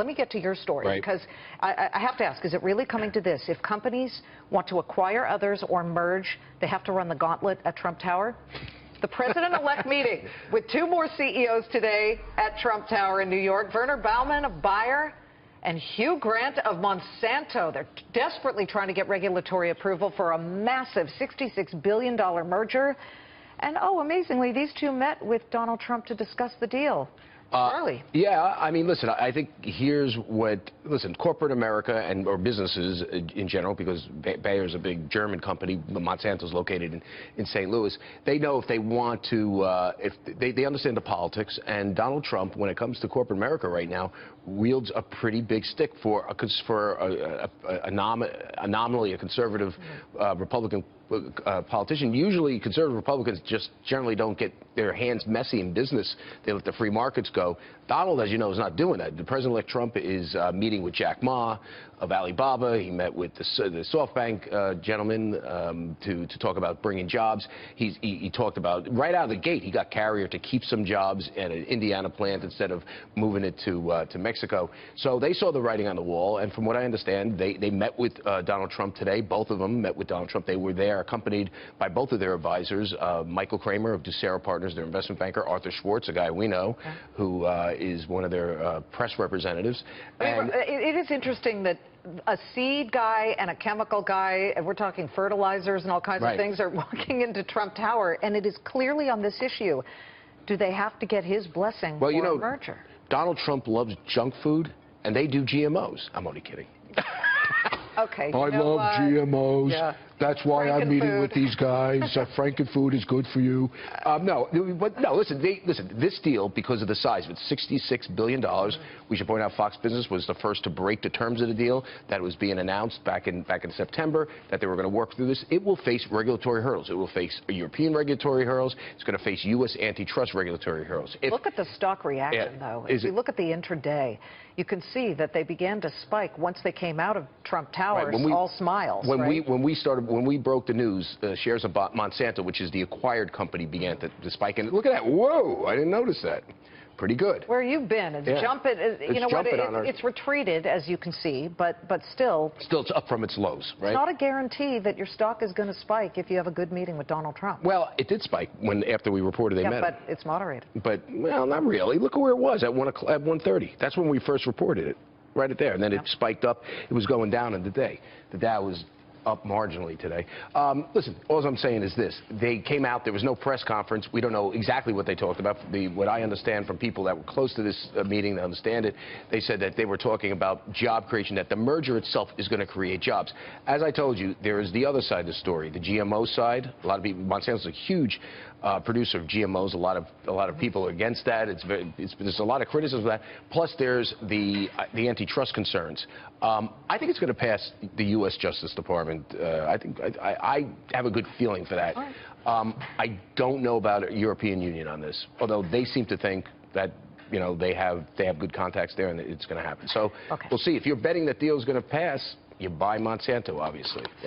let me get to your story, right. because I have to ask, is it really coming to this? If companies want to acquire others or merge, they have to run the gauntlet at Trump Tower? The president-elect meeting with two more CEOs today at Trump Tower in New York. Werner Baumann of Bayer and Hugh Grant of Monsanto. They're desperately trying to get regulatory approval for a massive $66 billion merger. And, oh, amazingly, these two met with Donald Trump to discuss the deal. Charlie. Yeah, I mean, listen, I think here's what, listen, corporate America or businesses in general, because Bayer's a big German company, Monsanto's located in St. Louis, they know if they want to, if they understand the politics, and Donald Trump, when it comes to corporate America right now, wields a pretty big stick for anomaly, a conservative Republican politician. Usually conservative Republicans just generally don't get their hands messy in business. They let the free markets go. Donald, as you know, is not doing that. The President-elect Trump is meeting with Jack Ma of Alibaba. He met with the SoftBank gentleman to talk about bringing jobs. He talked about, right out of the gate, he got Carrier to keep some jobs at an Indiana plant instead of moving it to Mexico. So they saw the writing on the wall, and from what I understand, they met with Donald Trump today. Both of them met with Donald Trump. They were there accompanied by both of their advisors, Michael Kramer of Ducera Partners, their investment banker, Arthur Schwartz, a guy we know, who is one of their press representatives. And it is interesting that a seed guy and a chemical guy, and we're talking fertilizers and all kinds of things, are walking into Trump Tower, and it is clearly on this issue. Do they have to get his blessing for a merger? Donald Trump loves junk food, and they do GMOs. I'm only kidding. Okay. I love GMOs. Yeah. That's why I'm meeting with these guys. Frankenfood is good for you. No, listen, this deal, because of the size of it, $66 billion. We should point out Fox Business was the first to break the terms of the deal. That was being announced back in September, that they were going to work through this. It will face regulatory hurdles. It will face European regulatory hurdles. It's going to face U.S. antitrust regulatory hurdles. Look at the stock reaction, though. If you look at the intraday, you can see that they began to spike once they came out of Trump Towers, all smiles. When we broke the news, shares of Monsanto, which is the acquired company, began to spike. And look at that. Whoa, I didn't notice that. Pretty good. Where you've been. It's jumping. You know what? It's retreated, as you can see, but still. Still, it's up from its lows, right? It's not a guarantee that your stock is going to spike if you have a good meeting with Donald Trump. Well, it did spike after we reported they met. Yeah, but it's moderated. But, well, not really. Look at where it was at 1:30. That's when we first reported it, right there. And then it spiked up. It was going down in the day. The Dow was up marginally today. Listen, all I'm saying is this. They came out. There was no press conference. We don't know exactly what they talked about. What I understand from people that were close to this meeting, they understand it, they said that they were talking about job creation, that the merger itself is going to create jobs. As I told you, there is the other side of the story, the GMO side. A lot of people, Monsanto's a huge producer of GMOs. A lot of people are against that. There's a lot of criticism of that. Plus, there's the antitrust concerns. I think it's going to pass the U.S. Justice Department. I have a good feeling for that. I don't know about a European Union on this, although they seem to think that they have good contacts there and it's going to happen. So we'll see. If you're betting that deal is going to pass, you buy Monsanto, obviously. Right?